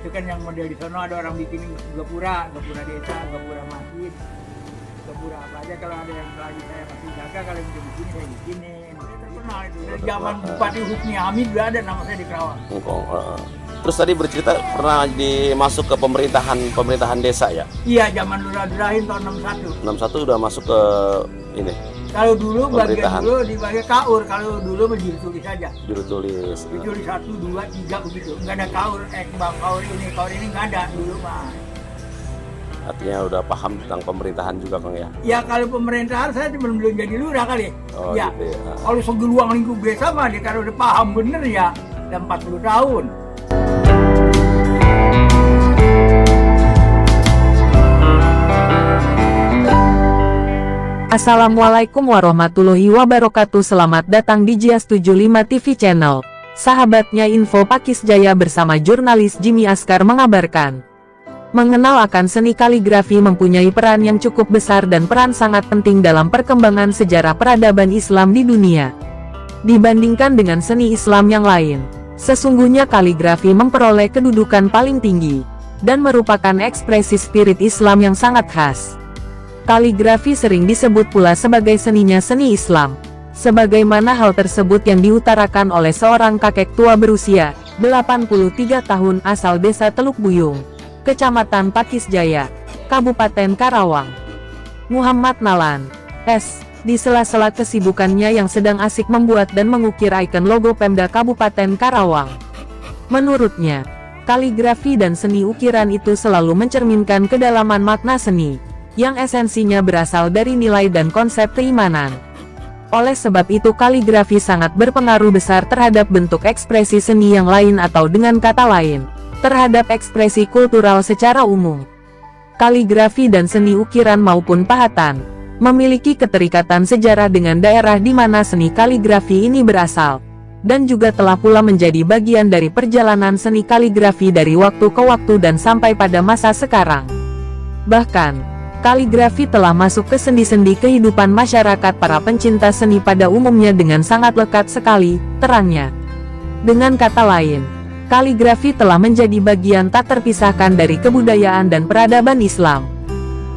itu kan yang model di sono ada orang bikin gapura desa, gapura masjid, gapura apa aja. Kalau ada yang lagi saya masih jaga, kalau yang bikin saya bikinin. Saya terkenal itu. Dari zaman Bupati Hukmi Hamid udah ada nama saya di Karawang. Terus tadi bercerita pernah masuk ke pemerintahan desa ya? Iya, zaman Lurah Abdurrahim tahun 61. 61 udah masuk ke ini. Kalau dulu bagian Pemerintahan. dulu dibagi kaur, kalau dulu juru tulis saja. Juru tulis. Juru tulis 1, 2, 3 begitu. Enggak ada kaur, bang kaur ini enggak ada dulu mah. Artinya udah paham tentang pemerintahan juga Kang ya? Ya kalau pemerintahan saya belum jadi lurah kali. Oh, Ya. gitu ya. Kalau segeluang lingkup desa mah dia kalau udah paham bener ya, udah 40 tahun. Assalamualaikum warahmatullahi wabarakatuh. Selamat datang di Jias 75 TV Channel. Sahabatnya Info Pakis Jaya bersama jurnalis Jimmy Askar mengabarkan. Mengenal akan seni kaligrafi mempunyai peran yang cukup besar dan peran sangat penting dalam perkembangan sejarah peradaban Islam di dunia. Dibandingkan dengan seni Islam yang lain, sesungguhnya kaligrafi memperoleh kedudukan paling tinggi, dan merupakan ekspresi spirit Islam yang sangat khas. Kaligrafi sering disebut pula sebagai seninya seni Islam. Sebagaimana hal tersebut yang diutarakan oleh seorang kakek tua berusia 83 tahun asal desa Teluk Buyung, Kecamatan Pakis Jaya, Kabupaten Karawang. Muhammad Nalan, S. Di sela-sela kesibukannya yang sedang asik membuat dan mengukir ikon logo Pemda Kabupaten Karawang. Menurutnya, kaligrafi dan seni ukiran itu selalu mencerminkan kedalaman makna seni, yang esensinya berasal dari nilai dan konsep keimanan. Oleh sebab itu kaligrafi sangat berpengaruh besar terhadap bentuk ekspresi seni yang lain atau dengan kata lain, terhadap ekspresi kultural secara umum. Kaligrafi dan seni ukiran maupun pahatan, memiliki keterikatan sejarah dengan daerah di mana seni kaligrafi ini berasal, dan juga telah pula menjadi bagian dari perjalanan seni kaligrafi dari waktu ke waktu dan sampai pada masa sekarang. Bahkan, kaligrafi telah masuk ke sendi-sendi kehidupan masyarakat para pencinta seni pada umumnya dengan sangat lekat sekali, terangnya. Dengan kata lain, kaligrafi telah menjadi bagian tak terpisahkan dari kebudayaan dan peradaban Islam.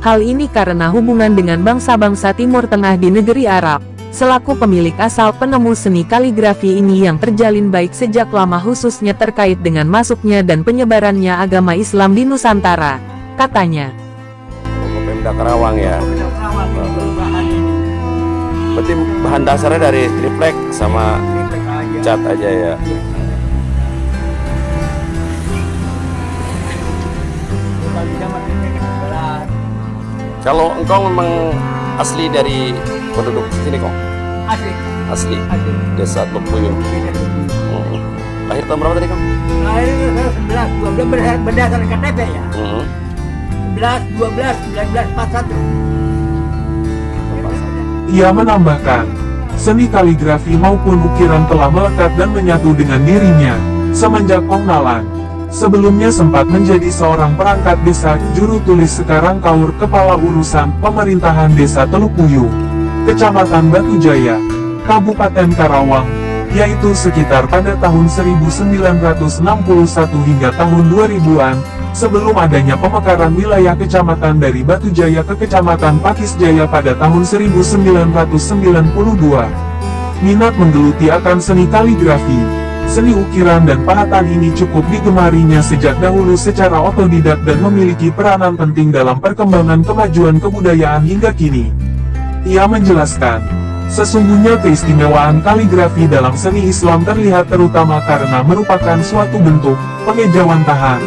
Hal ini karena hubungan dengan bangsa-bangsa Timur Tengah di negeri Arab, selaku pemilik asal penemu seni kaligrafi ini yang terjalin baik sejak lama khususnya terkait dengan masuknya dan penyebarannya agama Islam di Nusantara, katanya. Pemda Karawang ya. Pemda Karawang ini perubahan ini. Berarti bahan dasarnya dari triplek sama Triplek aja. cat aja ya. Bagi zaman ini kan berat. Kalau engkau memang asli dari penduduk sini kok? Asik, Asli. asik. Desa Teluk Buyung. Lahir tahun berapa tadi kang? Lahir saya 11, 12 berdasarkan KTP ya. 11, 12, 1941. Ia menambahkan, seni kaligrafi maupun ukiran telah melekat dan menyatu dengan dirinya, semenjak Kong Nalan. Sebelumnya sempat menjadi seorang perangkat desa, juru tulis sekarang kaur kepala urusan pemerintahan desa Teluk Buyung, Kecamatan Batu Jaya, Kabupaten Karawang, yaitu sekitar pada tahun 1961 hingga tahun 2000-an, sebelum adanya pemekaran wilayah kecamatan dari Batu Jaya ke Kecamatan Pakis Jaya pada tahun 1992. Minat menggeluti akan seni kaligrafi, seni ukiran dan pahatan ini cukup digemarinya sejak dahulu secara otodidak dan memiliki peranan penting dalam perkembangan kemajuan kebudayaan hingga kini. Ia menjelaskan, sesungguhnya keistimewaan kaligrafi dalam seni Islam terlihat terutama karena merupakan suatu bentuk pengejauhan tahan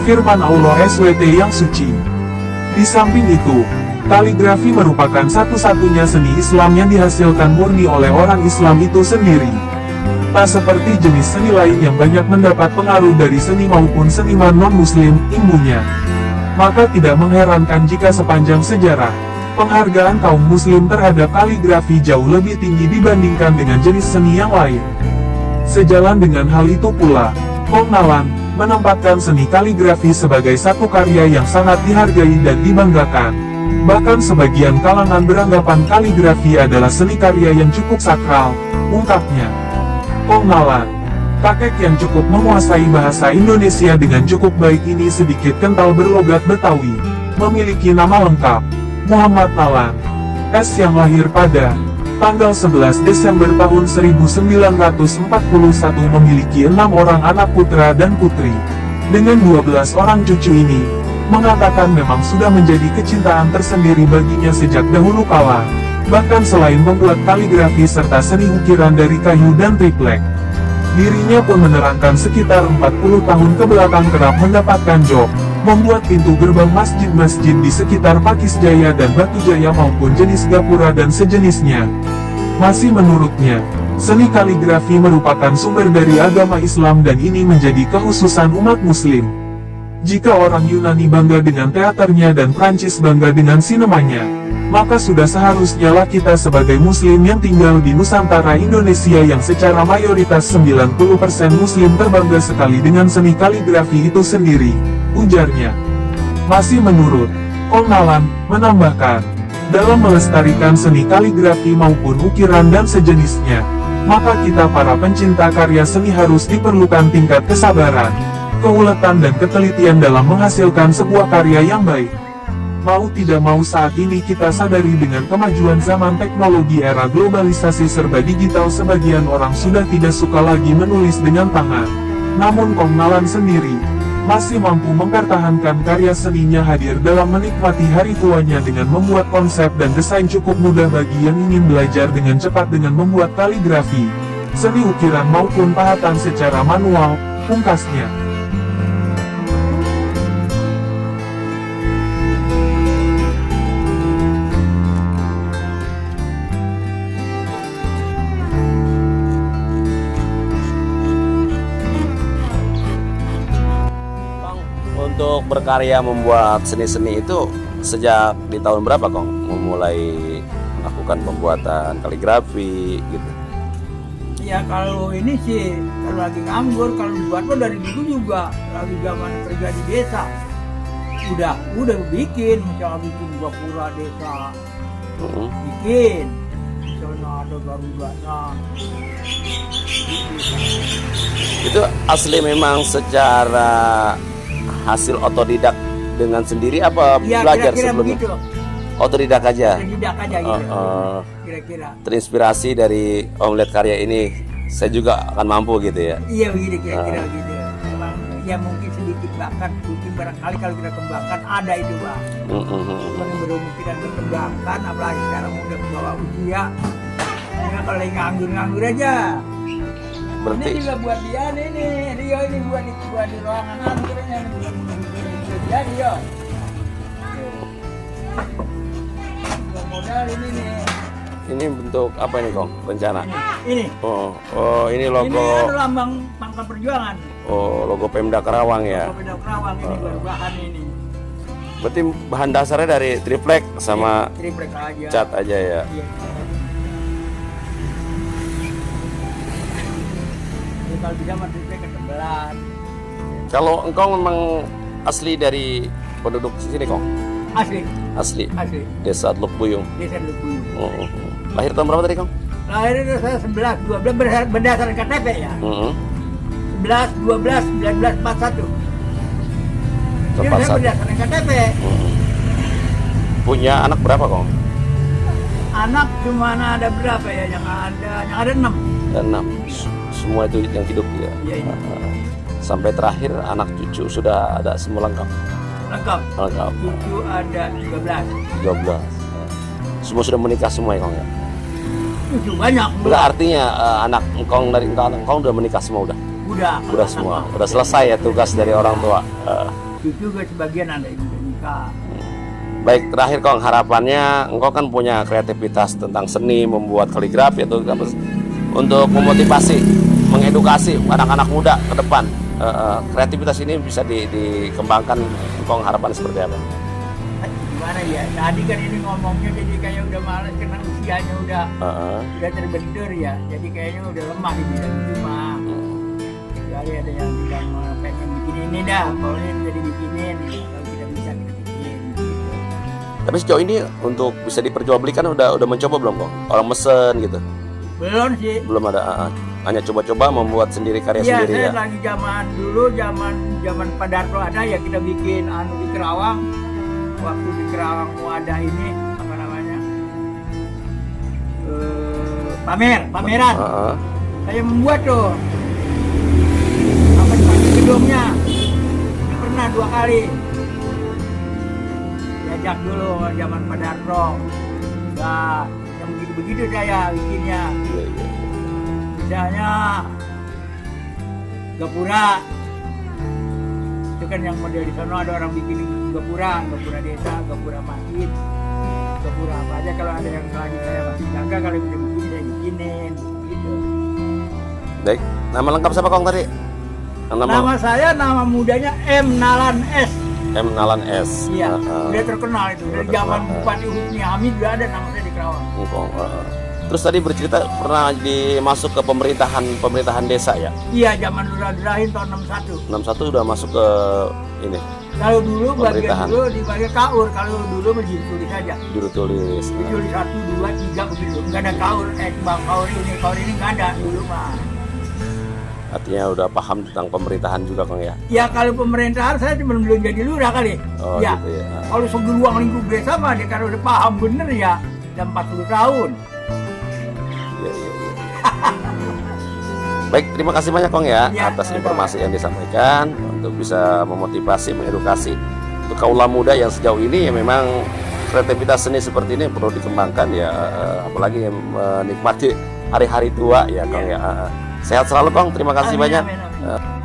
firman Allah SWT yang suci. Di samping itu, kaligrafi merupakan satu-satunya seni Islam yang dihasilkan murni oleh orang Islam itu sendiri. Tak seperti jenis seni lain yang banyak mendapat pengaruh dari seni maupun seniman non-muslim, imbunya. Maka tidak mengherankan jika sepanjang sejarah, penghargaan kaum muslim terhadap kaligrafi jauh lebih tinggi dibandingkan dengan jenis seni yang lain. Sejalan dengan hal itu pula, Kong Nalan menempatkan seni kaligrafi sebagai satu karya yang sangat dihargai dan dibanggakan. Bahkan sebagian kalangan beranggapan kaligrafi adalah seni karya yang cukup sakral, ungkapnya. Kong Nalan, Kakek yang cukup menguasai bahasa Indonesia dengan cukup baik ini sedikit kental berlogat Betawi. Memiliki nama lengkap, Muhammad Nalan S. yang lahir pada tanggal 11 Desember tahun 1941, memiliki 6 orang anak putra dan putri. Dengan 12 orang cucu ini, mengatakan memang sudah menjadi kecintaan tersendiri baginya sejak dahulu kala. Bahkan selain membuat kaligrafi serta seni ukiran dari kayu dan triplek, dirinya pun menerangkan sekitar 40 tahun kebelakang kerap mendapatkan job membuat pintu gerbang masjid-masjid di sekitar Pakis Jaya dan Batu Jaya maupun jenis gapura dan sejenisnya. Masih menurutnya, seni kaligrafi merupakan sumber dari agama Islam dan ini menjadi kekhususan umat Muslim. Jika orang Yunani bangga dengan teaternya dan Prancis bangga dengan sinemanya, maka sudah seharusnya lah kita sebagai Muslim yang tinggal di Nusantara Indonesia yang secara mayoritas 90% Muslim terbangga sekali dengan seni kaligrafi itu sendiri, ujarnya. Masih menurut Kong Nalan, menambahkan, dalam melestarikan seni kaligrafi maupun ukiran dan sejenisnya, maka kita para pencinta karya seni harus diperlukan tingkat kesabaran, keuletan dan ketelitian dalam menghasilkan sebuah karya yang baik. Mau tidak mau saat ini kita sadari dengan kemajuan zaman teknologi era globalisasi serba digital sebagian orang sudah tidak suka lagi menulis dengan tangan. Namun Kong Nalan sendiri masih mampu mempertahankan karya seninya hadir dalam menikmati hari tuanya dengan membuat konsep dan desain cukup mudah bagi yang ingin belajar dengan cepat dengan membuat kaligrafi, seni ukiran maupun pahatan secara manual, pungkasnya. Untuk berkarya membuat seni-seni itu sejak di tahun berapa Kong memulai melakukan pembuatan kaligrafi gitu? Ya kalau ini sih, kalau lagi nganggur, kalau buat mah dari dulu juga, lagi zaman kerja di desa. Udah bikin, misalnya bikin gapura desa, bikin. Misalnya ada garudanya. Itu asli memang secara hasil otodidak dengan sendiri apa Ya, belajar kira-kira sebelumnya? begitu. Otodidak aja. Tidak aja gitu. Kira-kira. Terinspirasi dari melihat karya ini, saya juga akan mampu gitu ya. Iya begitu kira-kira gitu. Memang ya mungkin sedikit bakat, mungkin barangkali kalau kita kembangkan ada itu Bang. Yang berkemungkinan berkembangkan, apalagi sekarang udah ke bawah usia. Ya kalau lagi nganggur aja. Berarti Ini juga buat dia nih, Rio ini buat di ruangan anturnya dia Rio. Modal ini nih. ini bentuk apa ini Kong? Rencana? Ini. Oh ini logo. Ini lambang Pangkal Perjuangan. Oh logo Pemda Karawang ya. Pemda Karawang ini bahan ini. Berarti bahan dasarnya dari triplek sama triplek aja. cat aja ya. Iya. Kalau bisa mah triplek ketebelan. Kalau engkau memang asli dari penduduk sini Kong? Asli. Desa Teluk Buyung. Desa Teluk Buyung. Lahir tahun berapa tadi Kong? Lahir itu saya 11, 12 berdasarkan KTP ya. 11, 12, 19, 41. Jadi saya berdasarkan KTP. Punya anak berapa Kong? Anak cuma ada berapa ya? Yang ada 6. Dan 6. Semua itu yang hidup ya. Iya. Sampai terakhir anak cucu sudah ada semua lengkap. Lengkap. Cucu ada 13. Semua sudah menikah semua ya Kong ya? Cucu banyak. Enggak artinya anak engkong dari engkong udah menikah semua udah? Udah semua. Udah selesai ya tugas dari orang tua. Cucu juga sebagian ada yang udah nikah. Baik, terakhir Kong, harapannya engkau kan punya kreativitas tentang seni, membuat kaligrafi atau apa, untuk memotivasi, mengedukasi anak-anak muda ke depan. Kreativitas ini bisa dikembangkan, engkau harapan seperti apa? Gimana ya? Tadi kan ini ngomongnya jadi kayak udah malas karena usianya udah terbentur ya. Jadi kayaknya udah lemah di bidang itu mah. Jadi ada yang bilang pengen bikin ini dah, kalau ini jadi bikinin, kalau kita bisa kita bikin. Gitu. Tapi sejauh ini untuk bisa diperjualbelikan udah mencoba belum Kong? Orang mesen gitu? Belum sih. Belum ada. hanya coba-coba membuat sendiri karya Iya, sendiri saya ya. lagi zaman dulu, zaman Pak Darto ada ya, kita bikin di Kerawang. Waktu di Kerawang mau ada ini apa namanya, pameran. Heeh. Saya membuat tuh apa dipakai gedungnya. Pernah 2 kali. Diajak dulu zaman Pak Darto. Nah, yang begitu-begitu saya bikinnya. Iya, iya. Misalnya gapura. Itu kan yang model di sana ada orang bikin gapura desa, gapura masjid, gapura apa aja. Kalau ada yang lagi saya masih jaga, kalau bisa bikin saya bikinin gitu. Baik, nama lengkap siapa Kong tadi? Nama saya, nama mudanya M. Nalan S. M. Nalan S. Iya, Heeh. udah terkenal itu. Dari Udah zaman terkenal. Bupati Husni Hamid udah ada nama saya di Kerawang. Kong, heeh. Terus tadi bercerita pernah dimasuk ke pemerintahan desa ya? Iya, zaman Lurah-Lurahin tahun 61. 61 udah masuk ke ini Kalau dulu bagian Pemerintahan. dulu dipakai kaur, kalau dulu masih tulis aja. juru tulis. Tulis 1, 2, 3 begitu. Enggak ada kaur, bang kaur ini nggak ada dulu mah. Artinya udah paham tentang pemerintahan juga Kong ya? Ya kalau pemerintahan saya cuma belum jadi lurah kali. Oh Ya. gitu ya. Kalau segeluang lingkup desa mah dia kalau udah paham bener ya, udah 40 tahun. Iya, iya, iya. Baik, terima kasih banyak Kong ya Ya, atas sama-sama. informasi yang disampaikan untuk bisa memotivasi, mengedukasi untuk kaula muda yang sejauh ini ya memang kreativitas seni seperti ini perlu dikembangkan ya, apalagi yang menikmati hari-hari tua ya Kong Ya. ya. Sehat selalu Kong, terima kasih Amin, banyak. amin, amin.